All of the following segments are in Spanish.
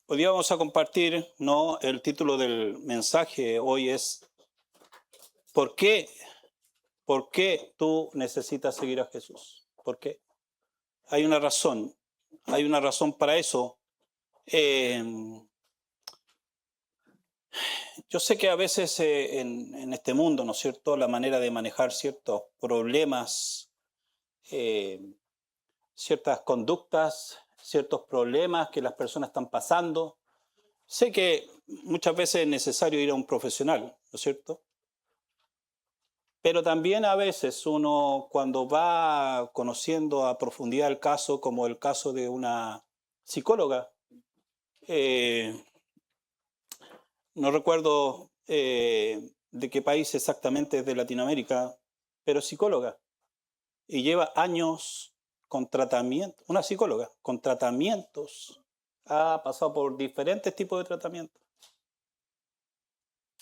Hoy día vamos a compartir, ¿no? El título del mensaje hoy es ¿por qué? ¿Por qué tú necesitas seguir a Jesús? ¿Por qué? Hay una razón para eso. Eh, yo sé que a veces en este mundo, ¿no es cierto?, la manera de manejar ciertos problemas, eh, ciertas conductas, ciertos problemas que las personas están pasando. Sé que muchas veces es necesario ir a un profesional, ¿no es cierto? Pero también a veces uno cuando va conociendo a profundidad el caso, como el caso de una psicóloga, eh, no recuerdo de qué país exactamente es de Latinoamérica, pero psicóloga, y lleva años con tratamiento, una psicóloga, con tratamientos, ha pasado por diferentes tipos de tratamientos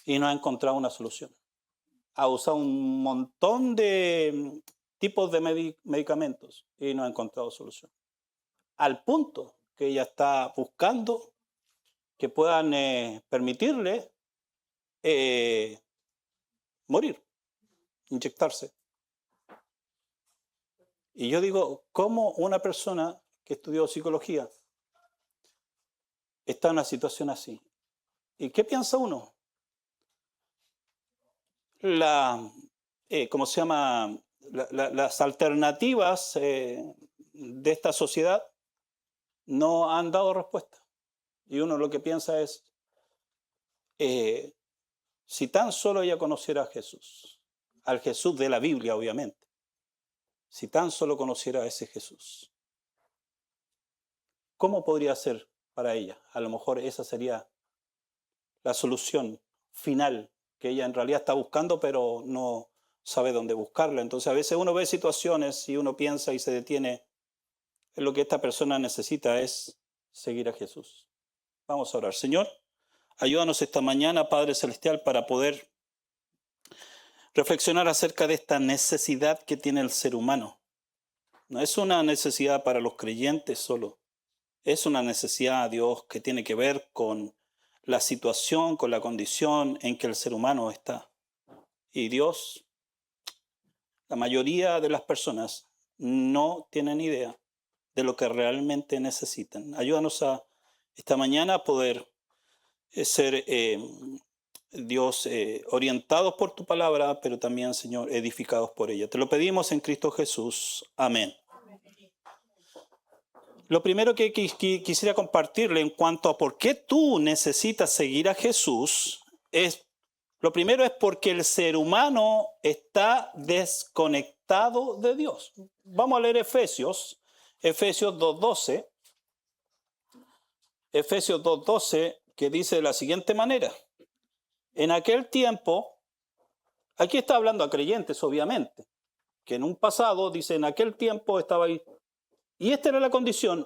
y no ha encontrado una solución. Ha usado un montón de tipos de medicamentos y no ha encontrado solución. Al punto que ella está buscando que puedan permitirle eh, morir, inyectarse. Y yo digo, ¿cómo una persona que estudió psicología está en una situación así? ¿Y qué piensa uno? La, ¿Cómo se llama? Las alternativas de esta sociedad no han dado respuesta. Y uno lo que piensa es, eh, si tan solo ella conociera a Jesús, al Jesús de la Biblia, obviamente, si tan solo conociera a ese Jesús, ¿cómo podría ser para ella? A lo mejor esa sería la solución final que ella en realidad está buscando, pero no sabe dónde buscarla. Entonces a veces uno ve situaciones y uno piensa y se detiene en lo que esta persona necesita es seguir a Jesús. Vamos a orar. Señor, ayúdanos esta mañana, Padre Celestial, para poder reflexionar acerca de esta necesidad que tiene el ser humano. No es una necesidad para los creyentes solo, es una necesidad, Dios, que tiene que ver con la situación, con la condición en que el ser humano está. Y Dios, la mayoría de las personas no tienen idea de lo que realmente necesitan. Ayúdanos a esta mañana a poder ser Dios, orientados por tu palabra, pero también, Señor, edificados por ella. Te lo pedimos en Cristo Jesús. Amén. Lo primero que quisiera compartirle en cuanto a por qué tú necesitas seguir a Jesús es, lo primero es porque el ser humano está desconectado de Dios. Vamos a leer Efesios 2:12. Efesios 2:12, que dice de la siguiente manera. En aquel tiempo, aquí está hablando a creyentes, obviamente, que en un pasado, dice, en aquel tiempo estaba ahí. Y esta era la condición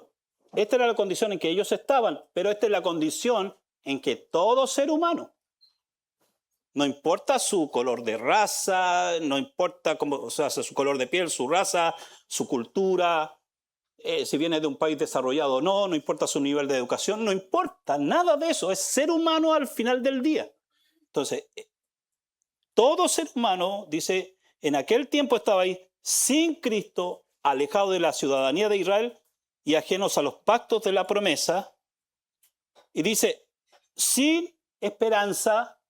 en que ellos estaban, pero esta es la condición en que todo ser humano, no importa su color de raza, no importa cómo, o sea, su color de piel, su raza, su cultura, si viene de un país desarrollado o no, no importa su nivel de educación, no importa, nada de eso, es ser humano al final del día. Entonces, todo ser humano, dice, en aquel tiempo estaba ahí sin Cristo, alejado de la ciudadanía de Israel y ajenos a los pactos de la promesa. Y dice, sin esperanza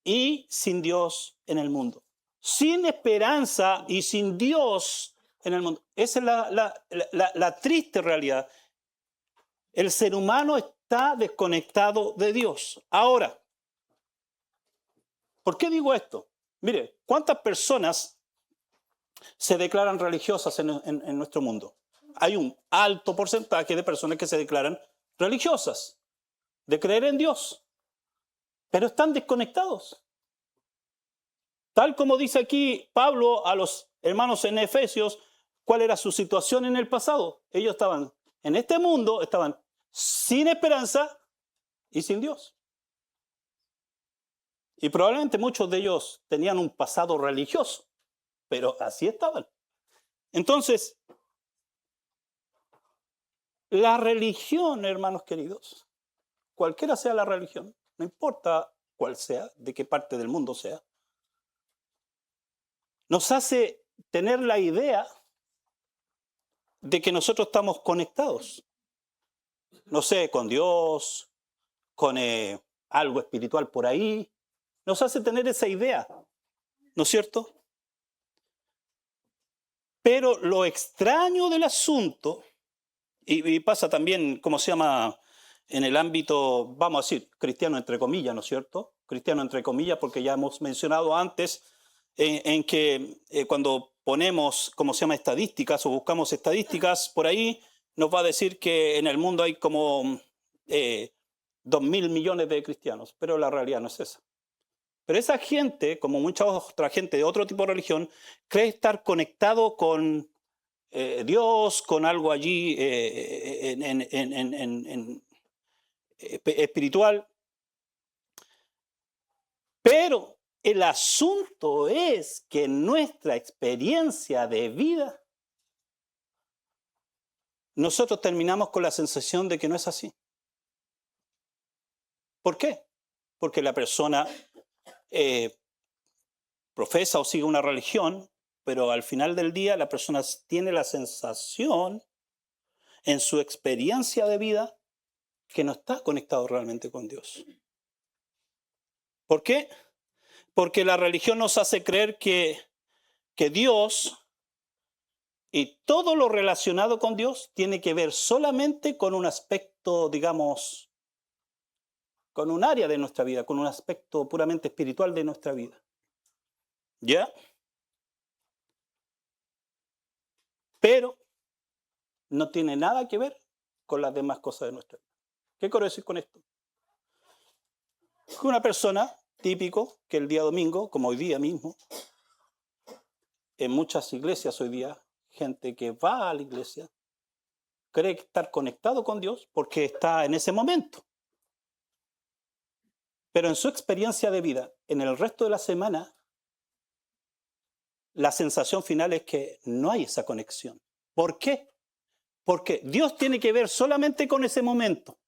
y sin Dios en el mundo. Sin esperanza y sin Dios en el mundo. Esa es la triste realidad. El ser humano está desconectado de Dios. Ahora, ¿por qué digo esto? Mire, ¿cuántas personas se declaran religiosas en nuestro mundo? Hay un alto porcentaje de personas que se declaran religiosas, de creer en Dios, pero están desconectados. Tal como dice aquí Pablo a los hermanos en Efesios, ¿cuál era su situación en el pasado? Ellos estaban en este mundo, estaban sin esperanza y sin Dios. Y probablemente muchos de ellos tenían un pasado religioso, pero así estaban. Entonces, la religión, hermanos queridos, cualquiera sea la religión, no importa cuál sea, de qué parte del mundo sea, nos hace tener la idea de que nosotros estamos conectados, no sé, con Dios, con algo espiritual por ahí, nos hace tener esa idea, ¿no es cierto? Pero lo extraño del asunto, y pasa también, ¿cómo se llama? En el ámbito, vamos a decir, cristiano entre comillas, ¿no es cierto? Cristiano entre comillas, porque ya hemos mencionado antes en que cuando ponemos, ¿cómo se llama? Estadísticas o buscamos estadísticas por ahí, nos va a decir que en el mundo hay como 2.000 millones de cristianos, pero la realidad no es esa. Pero esa gente, como mucha otra gente de otro tipo de religión, cree estar conectado con Dios, con algo allí espiritual. Pero el asunto es que en nuestra experiencia de vida, nosotros terminamos con la sensación de que no es así. ¿Por qué? Porque la persona profesa o sigue una religión, pero al final del día la persona tiene la sensación en su experiencia de vida que no está conectado realmente con Dios. ¿Por qué? Porque la religión nos hace creer que Dios y todo lo relacionado con Dios tiene que ver solamente con un aspecto, digamos, con un área de nuestra vida, con un aspecto puramente espiritual de nuestra vida. ¿Ya? Pero no tiene nada que ver con las demás cosas de nuestra vida. ¿Qué quiero decir con esto? Que una persona típico que el día domingo, como hoy día mismo, en muchas iglesias hoy día, gente que va a la iglesia, cree estar conectado con Dios porque está en ese momento. Pero en su experiencia de vida, en el resto de la semana, la sensación final es que no hay esa conexión. ¿Por qué? Porque Dios tiene que ver solamente con ese momento.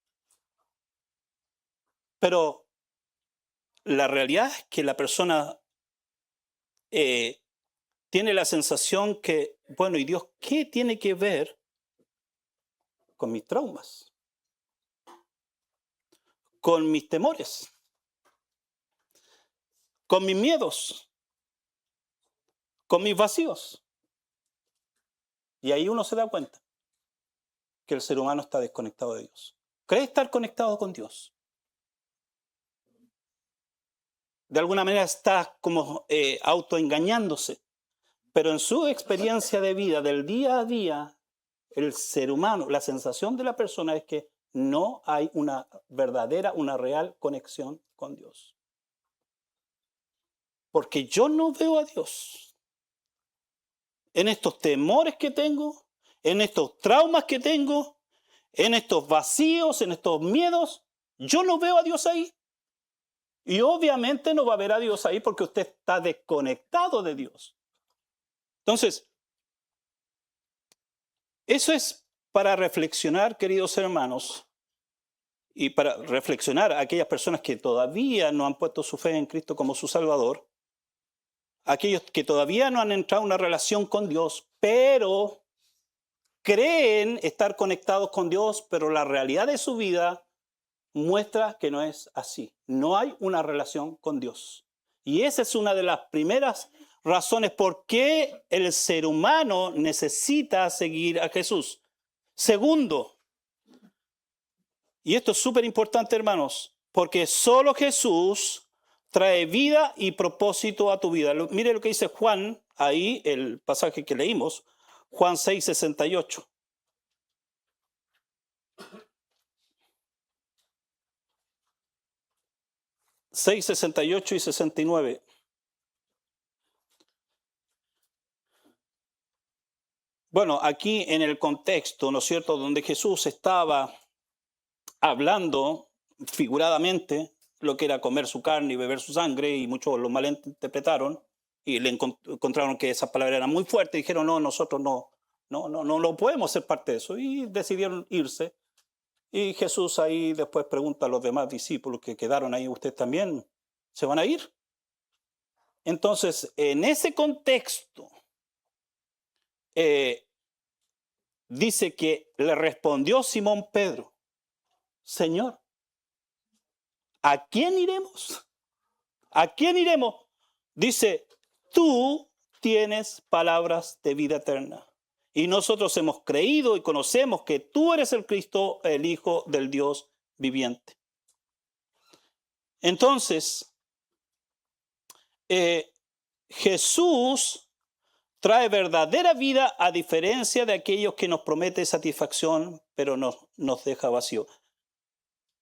Pero la realidad es que la persona tiene la sensación que, bueno, ¿y Dios qué tiene que ver con mis traumas? Con mis temores, con mis miedos, con mis vacíos. Y ahí uno se da cuenta que el ser humano está desconectado de Dios. Cree estar conectado con Dios. De alguna manera está como autoengañándose. Pero en su experiencia de vida, del día a día, el ser humano, la sensación de la persona es que no hay una verdadera, una real conexión con Dios. Porque yo no veo a Dios en estos temores que tengo, en estos traumas que tengo, en estos vacíos, en estos miedos. Yo no veo a Dios ahí. Y obviamente no va a ver a Dios ahí porque usted está desconectado de Dios. Entonces, eso es para reflexionar, queridos hermanos, y para reflexionar a aquellas personas que todavía no han puesto su fe en Cristo como su Salvador, aquellos que todavía no han entrado en una relación con Dios, pero creen estar conectados con Dios, pero la realidad de su vida muestra que no es así. No hay una relación con Dios. Y esa es una de las primeras razones por qué el ser humano necesita seguir a Jesús. Segundo, y esto es súper importante, hermanos, porque solo Jesús trae vida y propósito a tu vida. Mire lo que dice Juan, ahí el pasaje que leímos, Juan 6:68. ...6, 68 y 69. Bueno, aquí en el contexto, ¿no es cierto?, donde Jesús estaba hablando figuradamente lo que era comer su carne y beber su sangre, y muchos lo malinterpretaron y le encontraron que esas palabras eran muy fuertes y dijeron, no, nosotros no podemos ser parte de eso, y decidieron irse. Y Jesús ahí después pregunta a los demás discípulos que quedaron ahí, ¿ustedes también se van a ir? Entonces, en ese contexto, dice que le respondió Simón Pedro, Señor, ¿a quién iremos? ¿A quién iremos? Dice, tú tienes palabras de vida eterna. Y nosotros hemos creído y conocemos que tú eres el Cristo, el Hijo del Dios viviente. Entonces, Jesús trae verdadera vida a diferencia de aquellos que nos promete satisfacción, pero nos deja vacío.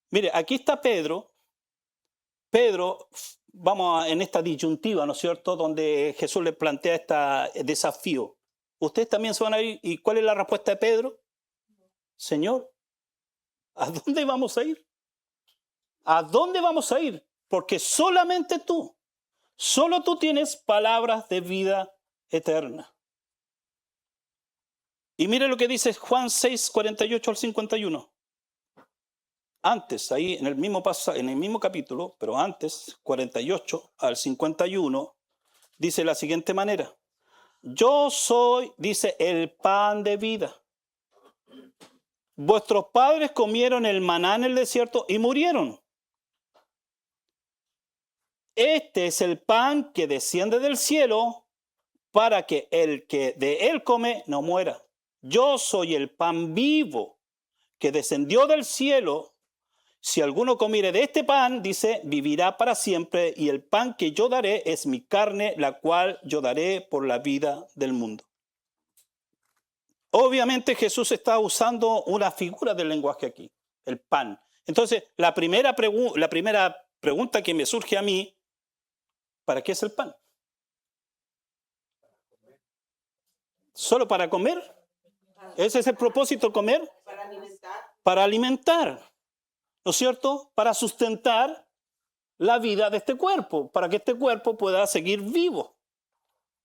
Mire, aquí está Pedro. Pedro, vamos en esta disyuntiva, ¿no es cierto?, donde Jesús le plantea este desafío. ¿Ustedes también se van a ir? ¿Y cuál es la respuesta de Pedro? Señor, ¿a dónde vamos a ir? ¿A dónde vamos a ir? Porque solamente tú, solo tú tienes palabras de vida eterna. Y mire lo que dice Juan 6, 48 al 51. Antes, ahí en el mismo capítulo, pero antes, 48 al 51, dice de la siguiente manera. Yo soy, dice, el pan de vida. Vuestros padres comieron el maná en el desierto y murieron. Este es el pan que desciende del cielo para que el que de él come no muera. Yo soy el pan vivo que descendió del cielo. Si alguno comiere de este pan, dice, vivirá para siempre, y el pan que yo daré es mi carne, la cual yo daré por la vida del mundo. Obviamente Jesús está usando una figura del lenguaje aquí, el pan. Entonces, la primera pregunta que me surge a mí, ¿para qué es el pan? ¿Solo para comer? ¿Ese es el propósito, comer? Para alimentar. Para alimentar. ¿No es cierto? Para sustentar la vida de este cuerpo, para que este cuerpo pueda seguir vivo.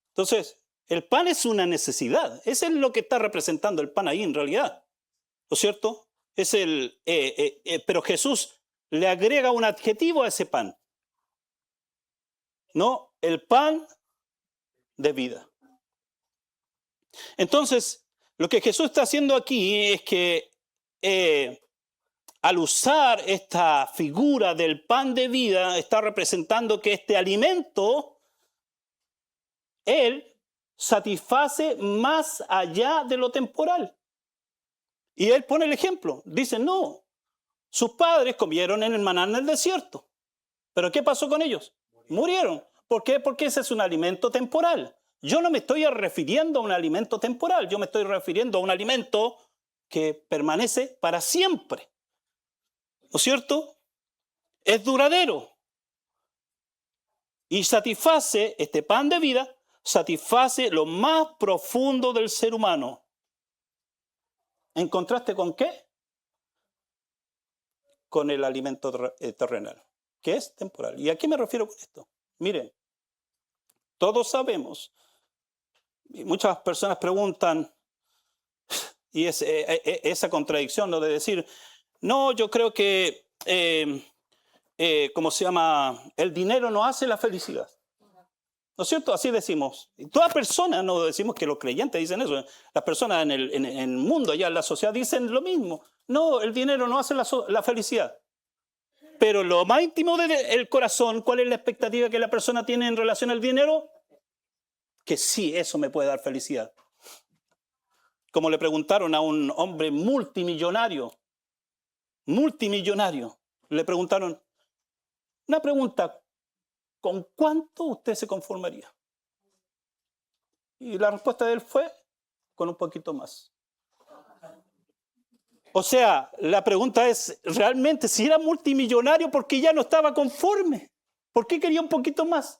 Entonces, el pan es una necesidad. Eso es lo que está representando el pan ahí en realidad. ¿No es cierto? Pero Jesús le agrega un adjetivo a ese pan. No, el pan de vida. Entonces, lo que Jesús está haciendo aquí es que al usar esta figura del pan de vida, está representando que este alimento, él satisface más allá de lo temporal. Y él pone el ejemplo. Dice, no, sus padres comieron en el maná en el desierto. ¿Pero qué pasó con ellos? Murieron. ¿Por qué? Porque ese es un alimento temporal. Yo no me estoy refiriendo a un alimento temporal. Yo me estoy refiriendo a un alimento que permanece para siempre. ¿No es cierto? Es duradero. Y satisface, este pan de vida, satisface lo más profundo del ser humano. ¿En contraste con qué? Con el alimento terrenal, que es temporal. ¿Y a qué me refiero con esto? Miren, todos sabemos, y muchas personas preguntan, y es esa contradicción, ¿no?, de decir, no, yo creo que, ¿cómo se llama? El dinero no hace la felicidad. ¿No es cierto? Así decimos. Y toda persona, no decimos que los creyentes dicen eso, las personas en el mundo, allá en la sociedad, dicen lo mismo. No, el dinero no hace la felicidad. Pero lo más íntimo del corazón, ¿cuál es la expectativa que la persona tiene en relación al dinero? Que sí, eso me puede dar felicidad. Como le preguntaron a un hombre multimillonario, le preguntaron, una pregunta, ¿con cuánto usted se conformaría? Y la respuesta de él fue, con un poquito más. O sea, la pregunta es, realmente, si era multimillonario, ¿por qué ya no estaba conforme? ¿Por qué quería un poquito más?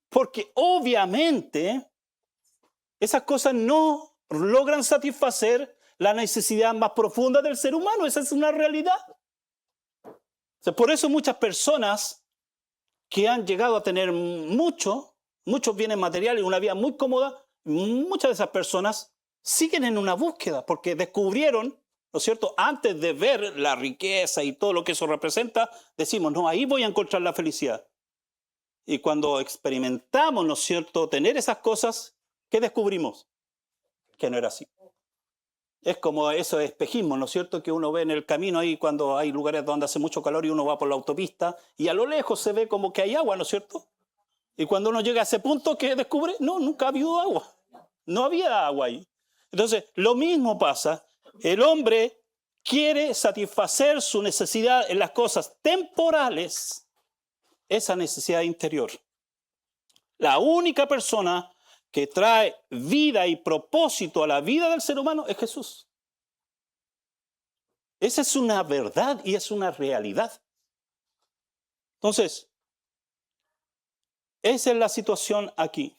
Porque obviamente esas cosas no logran satisfacer la necesidad más profunda del ser humano. Esa es una realidad. O sea, por eso muchas personas que han llegado a tener muchos bienes materiales, una vida muy cómoda, muchas de esas personas siguen en una búsqueda porque descubrieron ¿no es cierto? Antes de ver la riqueza y todo lo que eso representa, decimos, no, ahí voy a encontrar la felicidad. Y cuando experimentamos, ¿no es cierto?, tener esas cosas, ¿qué descubrimos? Que no era así. Es como esos espejismos, ¿no es cierto?, que uno ve en el camino ahí cuando hay lugares donde hace mucho calor y uno va por la autopista y a lo lejos se ve como que hay agua, ¿no es cierto? Y cuando uno llega a ese punto, ¿qué descubre? No, nunca ha habido agua. No había agua ahí. Entonces, lo mismo pasa. El hombre quiere satisfacer su necesidad en las cosas temporales, esa necesidad interior. La única persona que trae vida y propósito a la vida del ser humano es Jesús. Esa es una verdad y es una realidad. Entonces, esa es la situación aquí.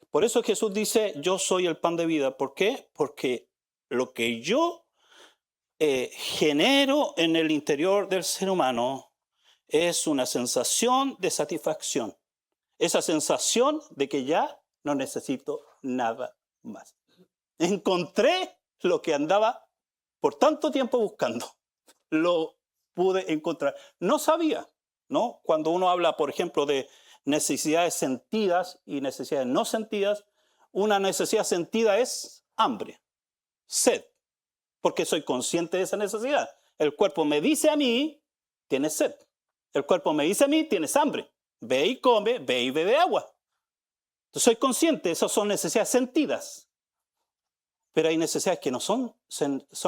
Por eso Jesús dice, yo soy el pan de vida. ¿Por qué? Porque lo que yo genero en el interior del ser humano es una sensación de satisfacción. Esa sensación de que ya no necesito nada más. Encontré lo que andaba por tanto tiempo buscando. Lo pude encontrar. No sabía, ¿no? Cuando uno habla, por ejemplo, de necesidades sentidas y necesidades no sentidas, una necesidad sentida es hambre, sed, porque soy consciente de esa necesidad. El cuerpo me dice a mí, tienes sed. El cuerpo me dice a mí, tienes hambre. Ve y come, ve y bebe agua. Entonces soy consciente, esas son necesidades sentidas. Pero hay necesidades que no son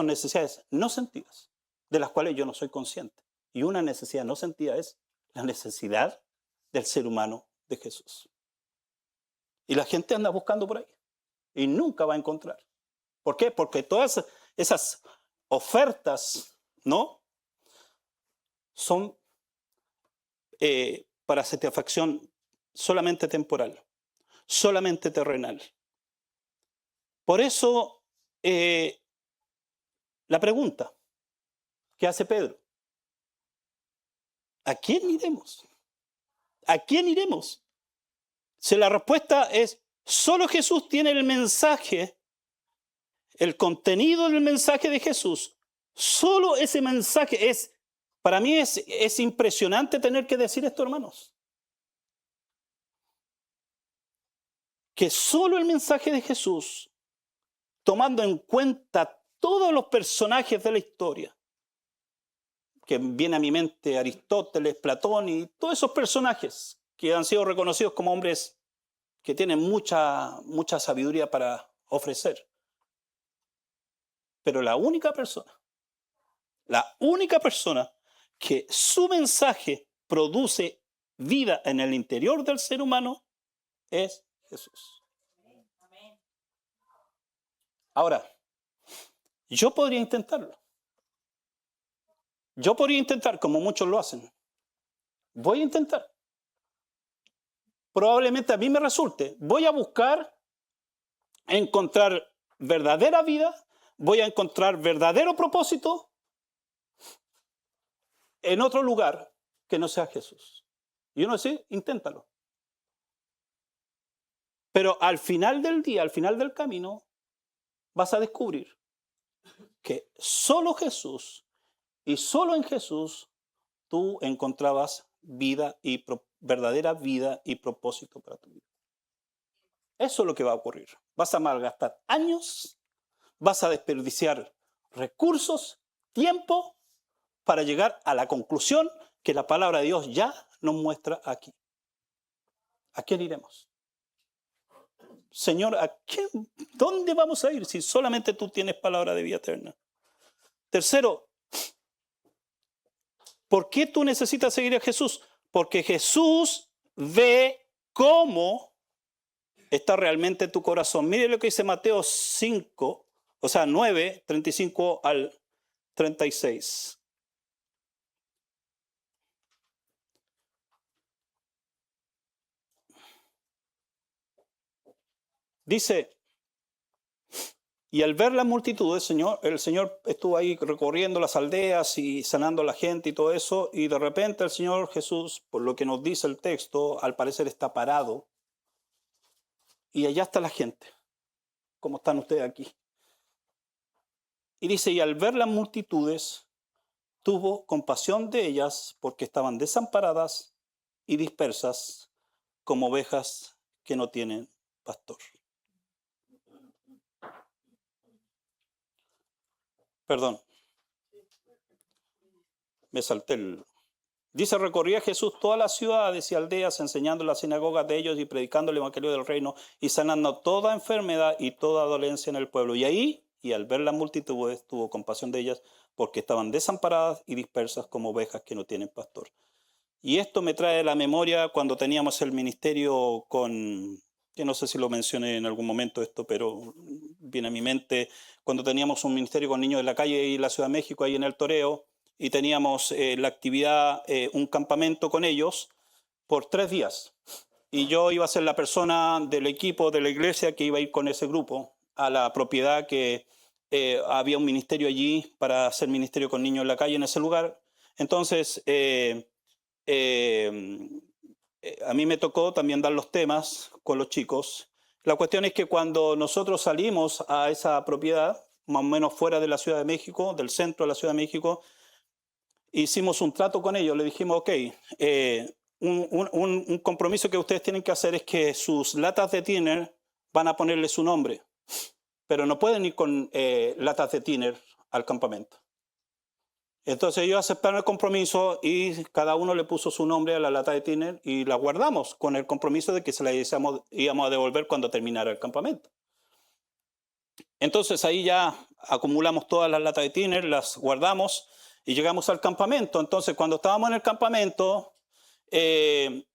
necesidades no sentidas, de las cuales yo no soy consciente. Y una necesidad no sentida es la necesidad del ser humano de Jesús. Y la gente anda buscando por ahí y nunca va a encontrar. ¿Por qué? Porque todas esas ofertas, ¿no?, son para satisfacción solamente temporal, solamente terrenal. Por eso, la pregunta que hace Pedro, ¿a quién iremos? ¿A quién iremos? Si la respuesta es, solo Jesús tiene el mensaje, el contenido del mensaje de Jesús. Solo ese mensaje es, para mí es impresionante tener que decir esto, hermanos. Que solo el mensaje de Jesús, tomando en cuenta todos los personajes de la historia, que viene a mi mente Aristóteles, Platón y todos esos personajes que han sido reconocidos como hombres que tienen mucha sabiduría para ofrecer. Pero la única persona que su mensaje produce vida en el interior del ser humano es Jesús. Ahora, yo podría intentarlo. Yo podría intentar, como muchos lo hacen. Voy a intentar. Probablemente a mí me resulte. Voy a buscar encontrar verdadera vida, voy a encontrar verdadero propósito en otro lugar que no sea Jesús. Y uno dice, inténtalo. Pero al final del día, al final del camino, vas a descubrir que solo Jesús y solo en Jesús tú encontrabas vida y verdadera vida y propósito para tu vida. Eso es lo que va a ocurrir. Vas a malgastar años, vas a desperdiciar recursos, tiempo, para llegar a la conclusión que la palabra de Dios ya nos muestra aquí. ¿A quién iremos? Señor, ¿dónde vamos a ir si solamente tú tienes palabra de vida eterna? Tercero, ¿por qué tú necesitas seguir a Jesús? Porque Jesús ve cómo está realmente tu corazón. Mire lo que dice Mateo 5, o sea, 9, 35 al 36. Dice, y al ver la multitud, el Señor estuvo ahí recorriendo las aldeas y sanando a la gente y todo eso, y de repente el Señor Jesús, por lo que nos dice el texto, al parecer está parado, y allá está la gente, como están ustedes aquí. Y dice, y al ver las multitudes, tuvo compasión de ellas porque estaban desamparadas y dispersas como ovejas que no tienen pastor. Perdón, me salté el... Dice, recorría Jesús todas las ciudades y aldeas, enseñando en las sinagogas de ellos y predicando el evangelio del reino y sanando toda enfermedad y toda dolencia en el pueblo. Y ahí, y al ver las multitudes, tuvo compasión de ellas porque estaban desamparadas y dispersas como ovejas que no tienen pastor. Y esto me trae a la memoria cuando teníamos el ministerio que no sé si lo mencioné en algún momento esto, pero viene a mi mente, cuando teníamos un ministerio con niños de la calle y la Ciudad de México, ahí en el Toreo, y teníamos la actividad, un campamento con ellos por 3 días. Y yo iba a ser la persona del equipo de la iglesia que iba a ir con ese grupo a la propiedad que había un ministerio allí para hacer ministerio con niños en la calle en ese lugar. Entonces, a mí me tocó también dar los temas con los chicos. La cuestión es que cuando nosotros salimos a esa propiedad, más o menos fuera de la Ciudad de México, del centro de la Ciudad de México, hicimos un trato con ellos. Le dijimos, ok, un compromiso que ustedes tienen que hacer es que sus latas de tiner van a ponerle su nombre, pero no pueden ir con latas de tiner al campamento. Entonces ellos aceptaron el compromiso y cada uno le puso su nombre a la lata de tiner y la guardamos con el compromiso de que se la íbamos a devolver cuando terminara el campamento. Entonces ahí ya acumulamos todas las latas de tiner, las guardamos y llegamos al campamento. Entonces cuando estábamos en el campamento, el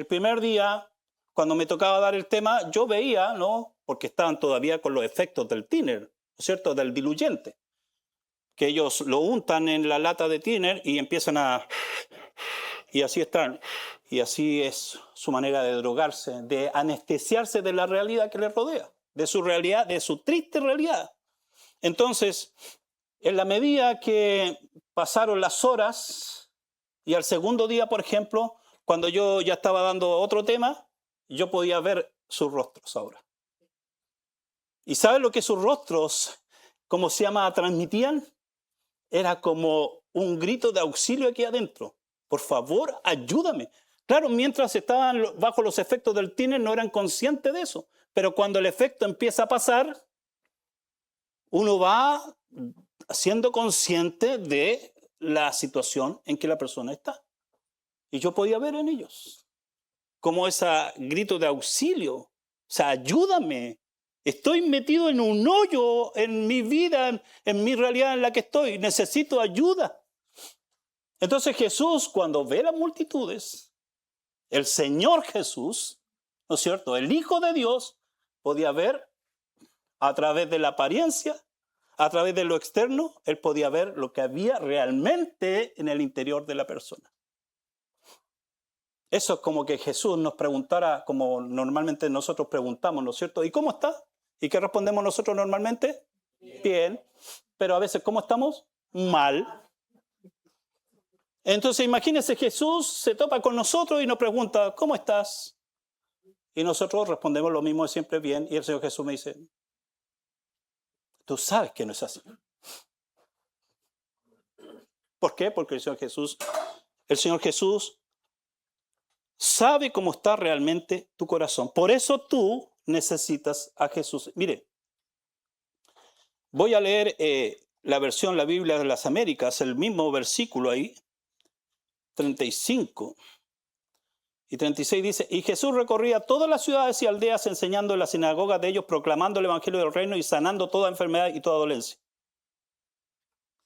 primer día, cuando me tocaba dar el tema, yo veía, ¿no? Porque estaban todavía con los efectos del tiner, ¿no es cierto? Del diluyente. Que ellos lo untan en la lata de tiner y empiezan a... Y así están. Y así es su manera de drogarse, de anestesiarse de la realidad que les rodea, de su realidad, de su triste realidad. Entonces, en la medida que pasaron las horas y al segundo día, por ejemplo, cuando yo ya estaba dando otro tema, yo podía ver sus rostros ahora. ¿Y saben lo que sus rostros, cómo se llama, transmitían? Era como un grito de auxilio aquí adentro. Por favor, ayúdame. Claro, mientras estaban bajo los efectos del tiner no eran conscientes de eso. Pero cuando el efecto empieza a pasar, uno va siendo consciente de la situación en que la persona está. Y yo podía ver en ellos como ese grito de auxilio. O sea, ayúdame. Estoy metido en un hoyo en mi vida, en mi realidad en la que estoy. Necesito ayuda. Entonces Jesús, cuando ve las multitudes, el Señor Jesús, ¿no es cierto? El Hijo de Dios podía ver a través de la apariencia, a través de lo externo, Él podía ver lo que había realmente en el interior de la persona. Eso es como que Jesús nos preguntara, como normalmente nosotros preguntamos, ¿no es cierto? ¿Y cómo está? ¿Y qué respondemos nosotros normalmente? Bien. Pero a veces, ¿cómo estamos? Mal. Entonces, imagínense, Jesús se topa con nosotros y nos pregunta, ¿cómo estás? Y nosotros respondemos lo mismo de siempre, bien. Y el Señor Jesús me dice, tú sabes que no es así. ¿Por qué? Porque el Señor Jesús sabe cómo está realmente tu corazón. Por eso tú necesitas a Jesús. Mire, voy a leer la versión, la Biblia de las Américas, el mismo versículo ahí, 35 y 36 dice, y Jesús recorría todas las ciudades y aldeas enseñando en las sinagogas de ellos, proclamando el evangelio del reino y sanando toda enfermedad y toda dolencia.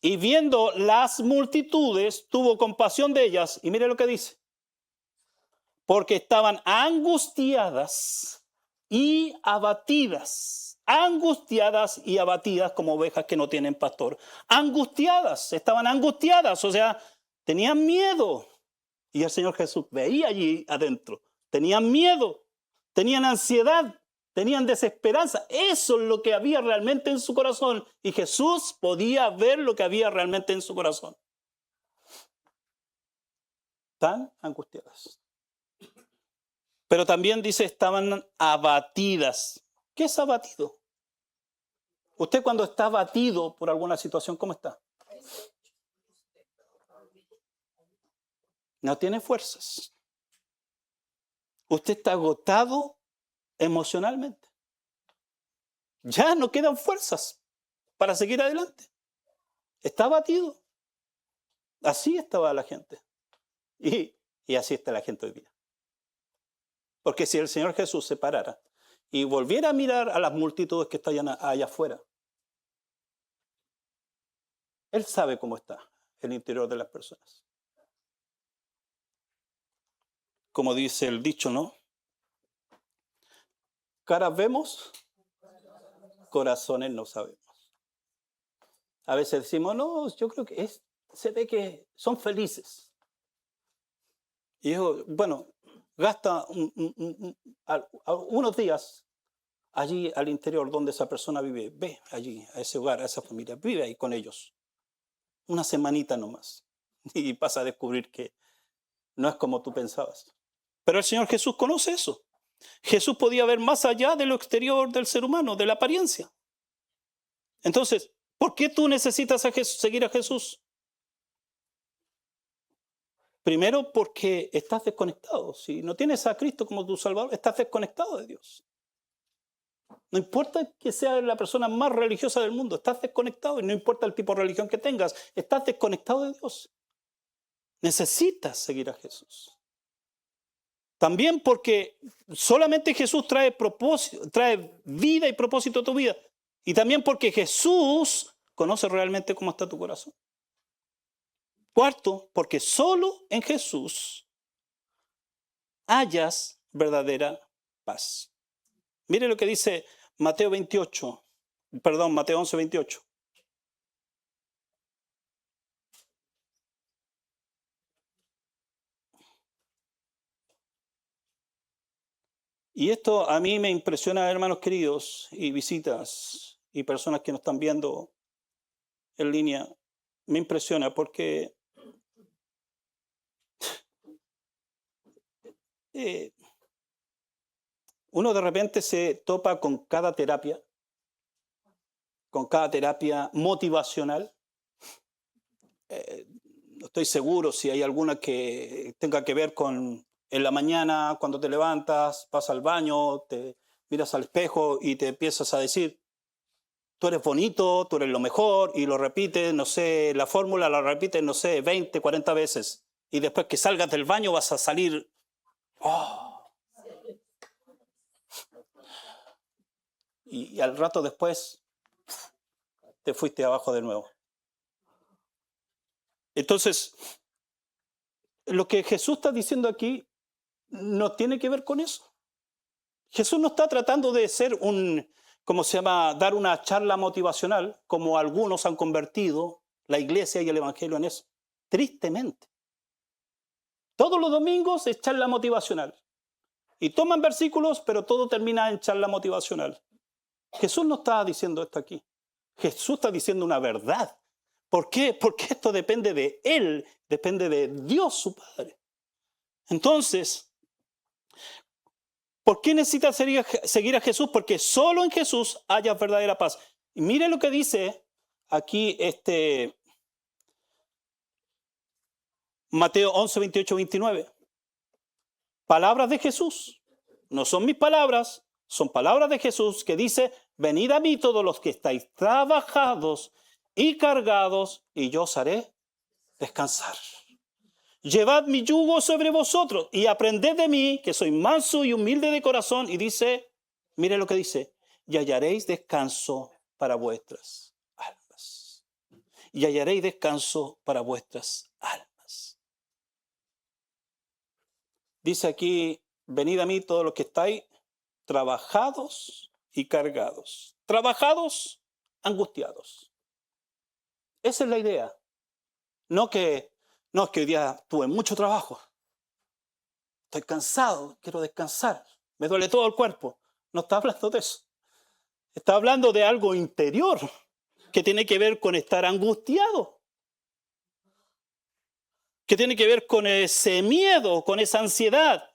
Y viendo las multitudes, tuvo compasión de ellas, y mire lo que dice, porque estaban angustiadas y abatidas como ovejas que no tienen pastor. Estaban angustiadas, o sea, tenían miedo. Y el Señor Jesús veía allí adentro. Tenían miedo, tenían ansiedad, tenían desesperanza. Eso es lo que había realmente en su corazón. Y Jesús podía ver lo que había realmente en su corazón. Tan angustiadas. Pero también dice, estaban abatidas. ¿Qué es abatido? Usted cuando está abatido por alguna situación, ¿cómo está? No tiene fuerzas. Usted está agotado emocionalmente. Ya no quedan fuerzas para seguir adelante. Está abatido. Así estaba la gente. Y así está la gente hoy día. Porque si el Señor Jesús se parara y volviera a mirar a las multitudes que están allá afuera, Él sabe cómo está el interior de las personas. Como dice el dicho, ¿no? Caras vemos, corazones no sabemos. A veces decimos, no, yo creo que se ve que son felices. Y yo, bueno, gasta unos días allí al interior donde esa persona vive. Ve allí, a ese hogar, a esa familia. Vive ahí con ellos. Una semanita nomás. Y vas a descubrir que no es como tú pensabas. Pero el Señor Jesús conoce eso. Jesús podía ver más allá de lo exterior del ser humano, de la apariencia. Entonces, ¿por qué tú necesitas seguir a Jesús? Primero, porque estás desconectado. Si no tienes a Cristo como tu Salvador, estás desconectado de Dios. No importa que seas la persona más religiosa del mundo, estás desconectado. Y no importa el tipo de religión que tengas, estás desconectado de Dios. Necesitas seguir a Jesús. También porque solamente Jesús trae propósito, trae vida y propósito a tu vida. Y también porque Jesús conoce realmente cómo está tu corazón. Cuarto, porque solo en Jesús hallas verdadera paz. Mire lo que dice Mateo 11, 28. Y esto a mí me impresiona, hermanos queridos, y visitas, y personas que nos están viendo en línea, me impresiona porque uno de repente se topa con cada terapia motivacional. No estoy seguro si hay alguna que tenga que ver con en la mañana, cuando te levantas, vas al baño, te miras al espejo y te empiezas a decir, tú eres bonito, tú eres lo mejor, y lo repites, no sé, la fórmula la repites, no sé, 20, 40 veces. Y después que salgas del baño vas a salir, oh. Y al rato después te fuiste abajo de nuevo. Entonces, lo que Jesús está diciendo aquí no tiene que ver con eso. Jesús no está tratando de ser dar una charla motivacional, como algunos han convertido la iglesia y el evangelio en eso. Tristemente. Todos los domingos es charla motivacional. Y toman versículos, pero todo termina en charla motivacional. Jesús no está diciendo esto aquí. Jesús está diciendo una verdad. ¿Por qué? Porque esto depende de Él, depende de Dios su Padre. Entonces, ¿por qué necesitas seguir a Jesús? Porque solo en Jesús haya verdadera paz. Y mire lo que dice aquí Mateo 11, 28, 29. Palabras de Jesús. No son mis palabras, son palabras de Jesús que dice, venid a mí todos los que estáis trabajados y cargados, y yo os haré descansar. Llevad mi yugo sobre vosotros y aprended de mí, que soy manso y humilde de corazón. Y dice, mire lo que dice, y hallaréis descanso para vuestras almas. Y hallaréis descanso para vuestras almas. Dice aquí, venid a mí todos los que estáis trabajados y cargados. Trabajados, angustiados. Esa es la idea. No es que hoy día tuve mucho trabajo. Estoy cansado, quiero descansar. Me duele todo el cuerpo. No está hablando de eso. Está hablando de algo interior que tiene que ver con estar angustiado. Que tiene que ver con ese miedo, con esa ansiedad.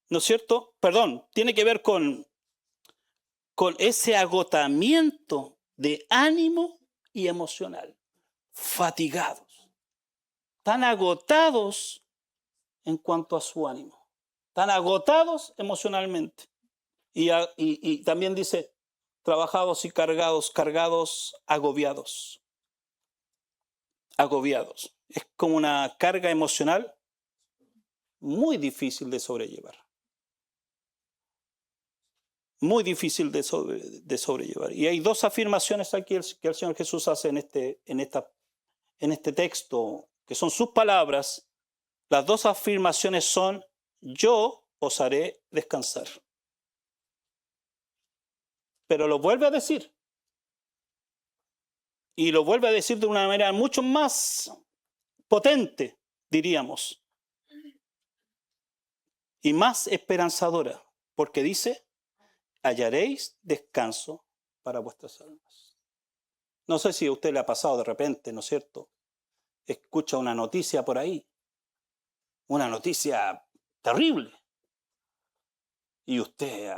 ¿No es cierto? Perdón, tiene que ver con ese agotamiento de ánimo y emocional. Fatigados. Tan agotados en cuanto a su ánimo. Tan agotados emocionalmente. Y también dice, trabajados y cargados, agobiados. Agobiados. Es como una carga emocional muy difícil de sobrellevar. Muy difícil de sobrellevar. Y hay dos afirmaciones aquí que el Señor Jesús hace en este texto, que son sus palabras. Las dos afirmaciones son, yo os haré descansar. Pero lo vuelve a decir. Y lo vuelve a decir de una manera mucho más potente, diríamos. Y más esperanzadora. Porque dice, hallaréis descanso para vuestras almas. No sé si a usted le ha pasado de repente, ¿no es cierto? Escucha una noticia por ahí. Una noticia terrible. Y usted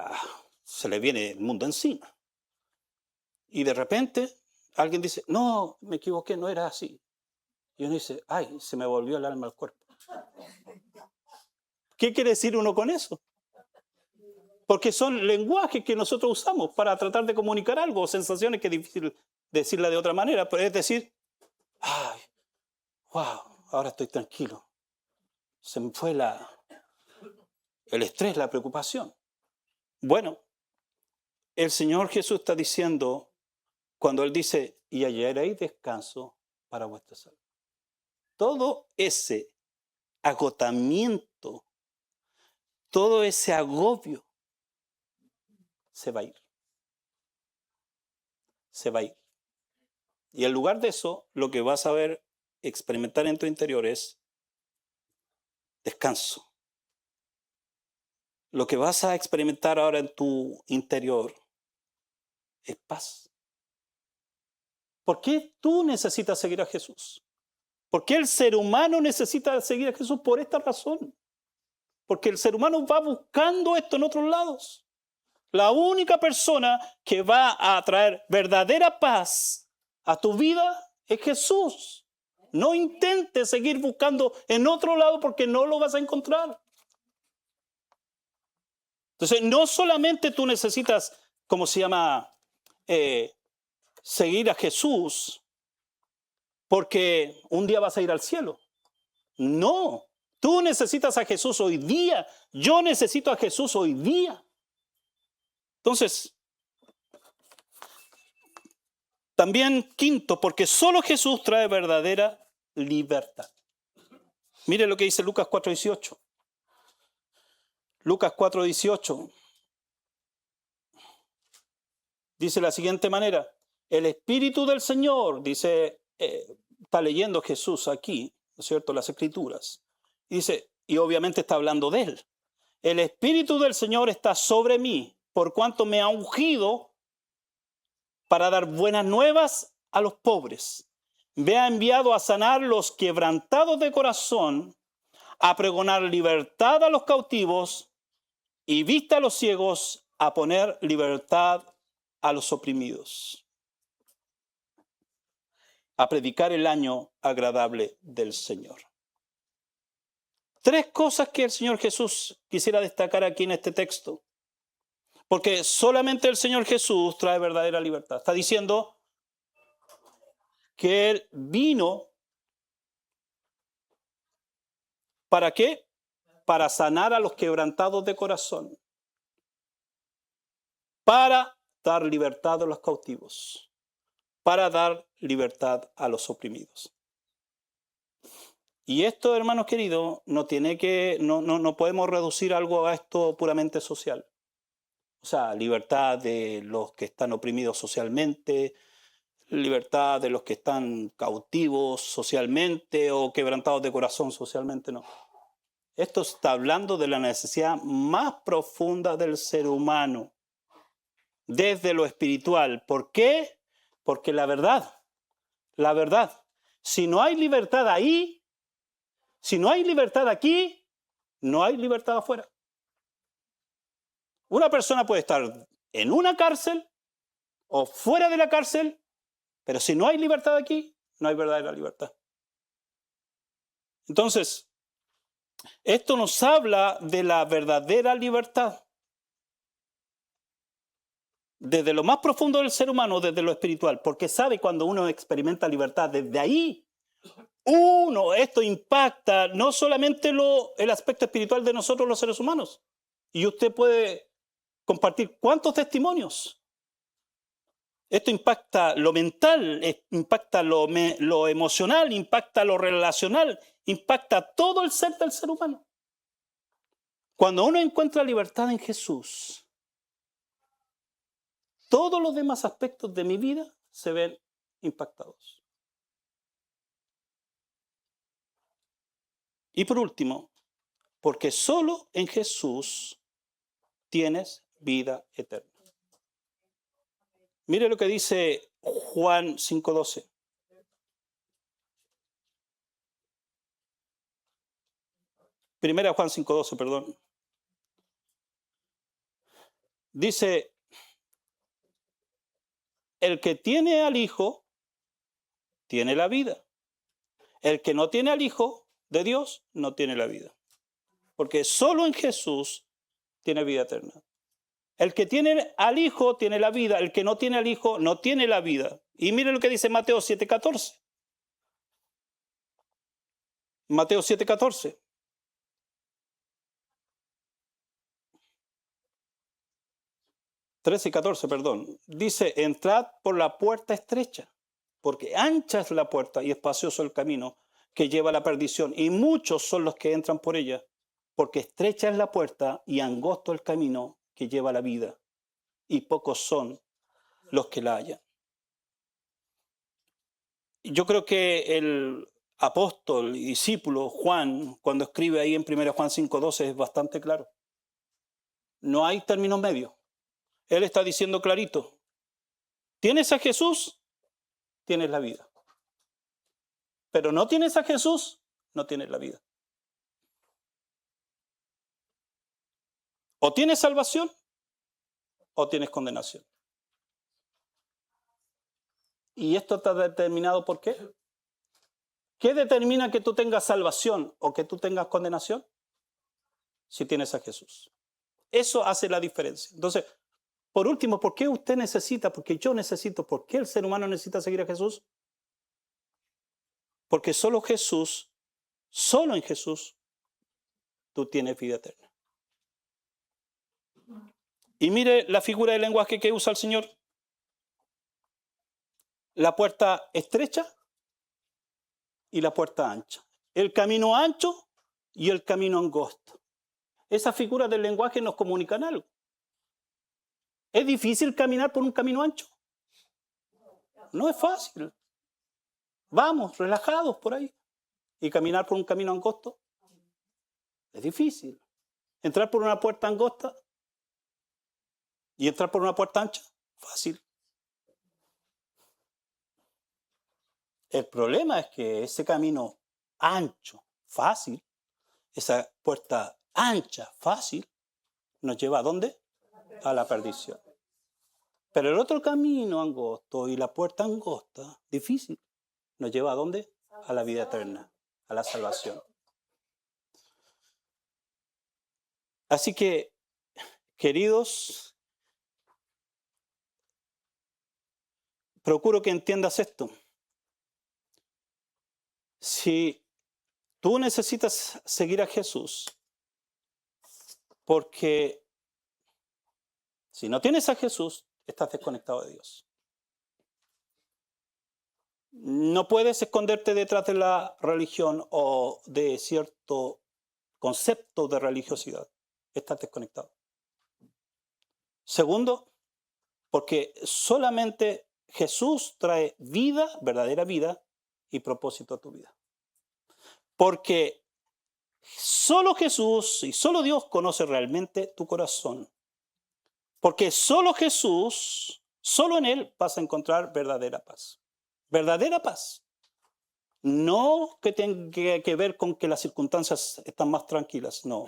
se le viene el mundo encima. Y de repente alguien dice, no, me equivoqué, no era así. Y uno dice, ay, se me volvió el alma al cuerpo. ¿Qué quiere decir uno con eso? Porque son lenguajes que nosotros usamos para tratar de comunicar algo, sensaciones que es difícil decirla de otra manera, pero es decir, ay, wow, ahora estoy tranquilo. Se me fue el estrés, la preocupación. Bueno, el Señor Jesús está diciendo, cuando Él dice, y hallaréis descanso para vuestras almas. Todo ese agotamiento, todo ese agobio, se va a ir. Se va a ir. Y en lugar de eso, lo que vas a ver, experimentar en tu interior es descanso. Lo que vas a experimentar ahora en tu interior es paz. ¿Por qué tú necesitas seguir a Jesús? ¿Por qué el ser humano necesita seguir a Jesús? Por esta razón. Porque el ser humano va buscando esto en otros lados. La única persona que va a traer verdadera paz a tu vida es Jesús. No intentes seguir buscando en otro lado porque no lo vas a encontrar. Entonces, no solamente tú necesitas, seguir a Jesús porque un día vas a ir al cielo. No, tú necesitas a Jesús hoy día. Yo necesito a Jesús hoy día. Entonces, también quinto, porque solo Jesús trae verdadera libertad. Mire lo que dice Lucas 4:18. Lucas 4:18 dice de la siguiente manera, el Espíritu del Señor, dice, está leyendo Jesús aquí, ¿no es cierto?, las Escrituras. Dice, y obviamente está hablando de Él. El Espíritu del Señor está sobre mí, por cuanto me ha ungido para dar buenas nuevas a los pobres. Me ha enviado a sanar los quebrantados de corazón, a pregonar libertad a los cautivos y vista a los ciegos, a poner libertad a los oprimidos. A predicar el año agradable del Señor. Tres cosas que el Señor Jesús quisiera destacar aquí en este texto. Porque solamente el Señor Jesús trae verdadera libertad. Está diciendo que Él vino, ¿para qué? Para sanar a los quebrantados de corazón. Para dar libertad a los cautivos. Para dar libertad a los oprimidos. Y esto, hermanos queridos, no podemos reducir algo a esto puramente social. O sea, libertad de los que están oprimidos socialmente, libertad de los que están cautivos socialmente o quebrantados de corazón socialmente, no. Esto está hablando de la necesidad más profunda del ser humano, desde lo espiritual. ¿Por qué? Porque la verdad, si no hay libertad ahí, si no hay libertad aquí, no hay libertad afuera. Una persona puede estar en una cárcel o fuera de la cárcel Pero si no hay libertad aquí, no hay verdadera libertad. Entonces, esto nos habla de la verdadera libertad. Desde lo más profundo del ser humano, desde lo espiritual, porque sabe cuando uno experimenta libertad, desde ahí, esto impacta no solamente el aspecto espiritual de nosotros los seres humanos. Y usted puede compartir cuántos testimonios. Esto impacta lo mental, impacta lo emocional, impacta lo relacional, impacta todo el ser del ser humano. Cuando uno encuentra libertad en Jesús, todos los demás aspectos de mi vida se ven impactados. Y por último, porque solo en Jesús tienes vida eterna. Mire lo que dice Juan 5:12. Primera Juan 5:12, perdón. Dice, el que tiene al Hijo, tiene la vida. El que no tiene al Hijo de Dios, no tiene la vida. Porque solo en Jesús tiene vida eterna. El que tiene al Hijo tiene la vida, el que no tiene al Hijo no tiene la vida. Y mire lo que dice Mateo 7:14. Mateo 7:14. 13 y 14, perdón. Dice, entrad por la puerta estrecha, porque ancha es la puerta y espacioso el camino que lleva a la perdición, y muchos son los que entran por ella, porque estrecha es la puerta y angosto el camino que lleva a la vida, y pocos son los que la hallan. Yo creo que el apóstol y discípulo Juan, cuando escribe ahí en 1 Juan 5:12, es bastante claro. No hay términos medios. Él está diciendo clarito, ¿tienes a Jesús? Tienes la vida. Pero no tienes a Jesús, no tienes la vida. O tienes salvación o tienes condenación. ¿Y esto está determinado por qué? ¿Qué determina que tú tengas salvación o que tú tengas condenación? Si tienes a Jesús. Eso hace la diferencia. Entonces, por último, ¿por qué usted necesita? Porque yo necesito. ¿Por qué el ser humano necesita seguir a Jesús? Porque solo en Jesús, tú tienes vida eterna. Y mire la figura del lenguaje que usa el Señor. La puerta estrecha y la puerta ancha. El camino ancho y el camino angosto. Esas figuras del lenguaje nos comunican algo. ¿Es difícil caminar por un camino ancho? No es fácil. Vamos, relajados por ahí. ¿Y caminar por un camino angosto? Es difícil. Entrar por una puerta angosta y entrar por una puerta ancha, fácil. El problema es que ese camino ancho, fácil, esa puerta ancha, fácil, nos lleva ¿a dónde? A la perdición. Pero el otro camino angosto y la puerta angosta, difícil, nos lleva ¿a dónde? A la vida eterna, a la salvación. Así que, queridos, procuro que entiendas esto. Si tú necesitas seguir a Jesús, porque si no tienes a Jesús, estás desconectado de Dios. No puedes esconderte detrás de la religión o de cierto concepto de religiosidad. Estás desconectado. Segundo, porque solamente Jesús trae vida, verdadera vida y propósito a tu vida. Porque solo Jesús y solo Dios conoce realmente tu corazón. Porque solo Jesús, solo en Él vas a encontrar verdadera paz. Verdadera paz. No que tenga que ver con que las circunstancias están más tranquilas, no.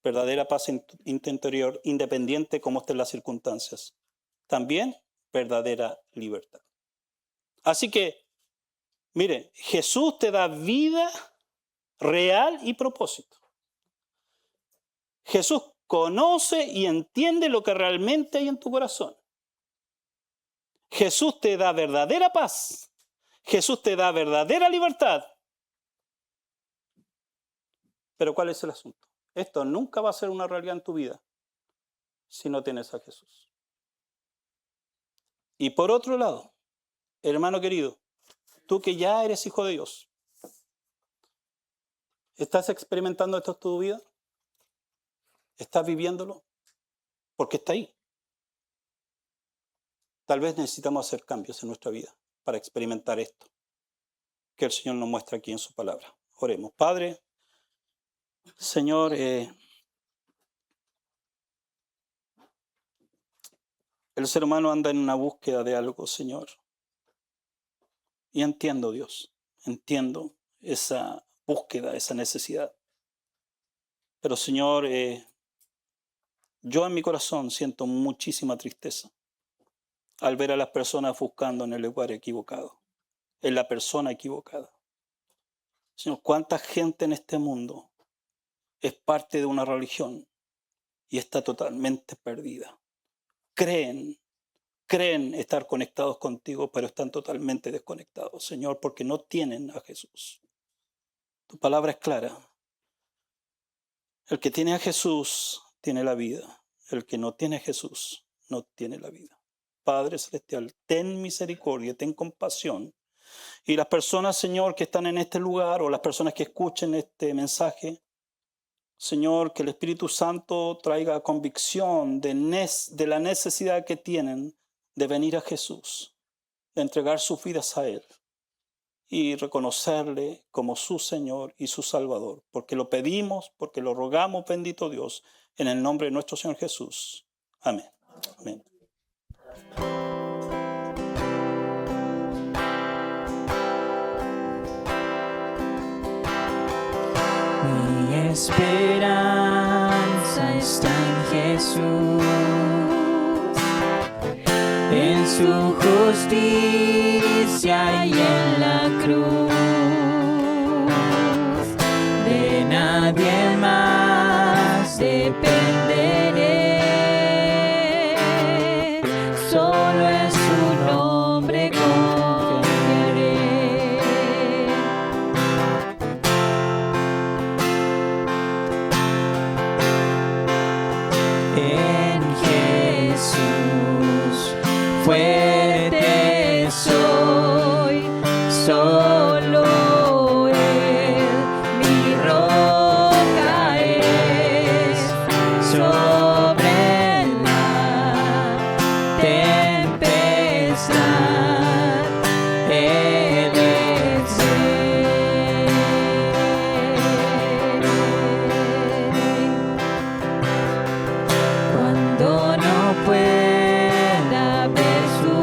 Verdadera paz interior, independiente como estén las circunstancias. También verdadera libertad. Así que, mire, Jesús te da vida real y propósito. Jesús conoce y entiende lo que realmente hay en tu corazón. Jesús te da verdadera paz. Jesús te da verdadera libertad. Pero ¿cuál es el asunto? Esto nunca va a ser una realidad en tu vida si no tienes a Jesús. Y por otro lado, hermano querido, tú que ya eres hijo de Dios, ¿estás experimentando esto en tu vida? ¿Estás viviéndolo? Porque está ahí. Tal vez necesitamos hacer cambios en nuestra vida para experimentar esto que el Señor nos muestra aquí en su palabra. Oremos. Padre, Señor, el ser humano anda en una búsqueda de algo, Señor. Y entiendo, Dios, entiendo esa búsqueda, esa necesidad. Pero, Señor, yo en mi corazón siento muchísima tristeza al ver a las personas buscando en el lugar equivocado, en la persona equivocada. Señor, ¿cuánta gente en este mundo es parte de una religión y está totalmente perdida? Creen estar conectados contigo, pero están totalmente desconectados, Señor, porque no tienen a Jesús. Tu palabra es clara. El que tiene a Jesús tiene la vida. El que no tiene a Jesús no tiene la vida. Padre Celestial, ten misericordia, ten compasión. Y las personas, Señor, que están en este lugar o las personas que escuchen este mensaje, Señor, que el Espíritu Santo traiga convicción de la necesidad que tienen de venir a Jesús, de entregar sus vidas a Él y reconocerle como su Señor y su Salvador. Porque lo pedimos, porque lo rogamos, bendito Dios, en el nombre de nuestro Señor Jesús. Amén. Amén. Mi esperanza está en Jesús, en su justicia y en la cruz. De nadie más dependeré, solo en su nombre confiaré. En Jesús fuerte soy, solo Él mi roca es, sobre la tempestad Él es Cuando no pueda ver su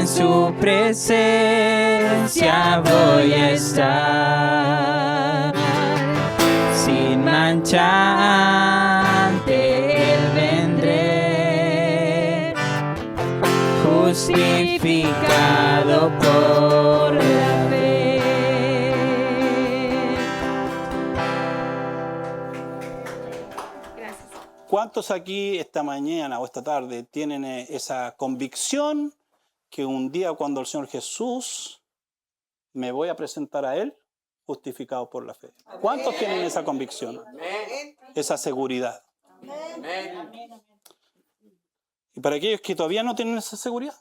en su presencia voy a estar. Sin mancha ante él vendré, justificado por la fe. Gracias. ¿Cuántos aquí esta mañana o esta tarde tienen esa convicción que un día cuando el Señor Jesús me voy a presentar a Él justificado por la fe? ¿Cuántos tienen esa convicción? Esa seguridad. Y para aquellos que todavía no tienen esa seguridad,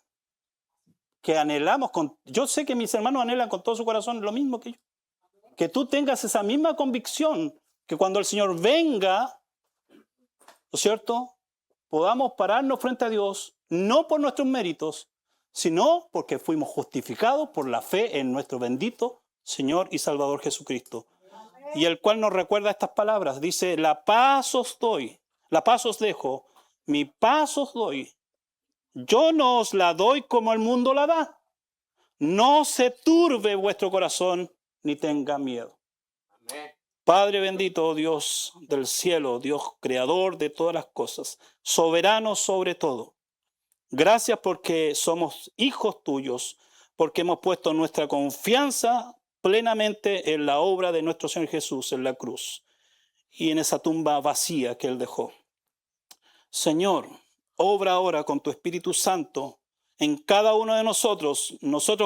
que anhelamos, yo sé que mis hermanos anhelan con todo su corazón lo mismo que yo, que tú tengas esa misma convicción, que cuando el Señor venga, ¿no es cierto?, podamos pararnos frente a Dios, no por nuestros méritos, sino porque fuimos justificados por la fe en nuestro bendito Señor y Salvador Jesucristo. Y el cual nos recuerda estas palabras, dice, la paz os doy, la paz os dejo, mi paz os doy. Yo no os la doy como el mundo la da. No se turbe vuestro corazón, ni tenga miedo. Amén. Padre bendito, Dios del cielo, Dios creador de todas las cosas, soberano sobre todo. Gracias porque somos hijos tuyos, porque hemos puesto nuestra confianza plenamente en la obra de nuestro Señor Jesús en la cruz y en esa tumba vacía que Él dejó. Señor, obra ahora con tu Espíritu Santo en cada uno de nosotros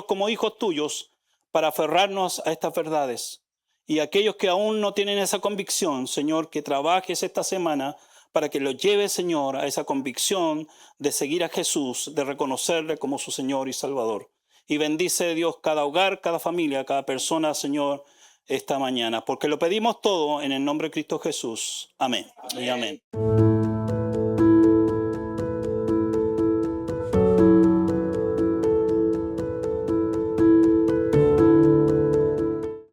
como hijos tuyos, para aferrarnos a estas verdades. Y aquellos que aún no tienen esa convicción, Señor, que trabajes esta semana para que los lleves, Señor, a esa convicción de seguir a Jesús, de reconocerle como su Señor y Salvador. Y bendice, Dios, cada hogar, cada familia, cada persona, Señor, esta mañana. Porque lo pedimos todo en el nombre de Cristo Jesús. Amén. Y amén.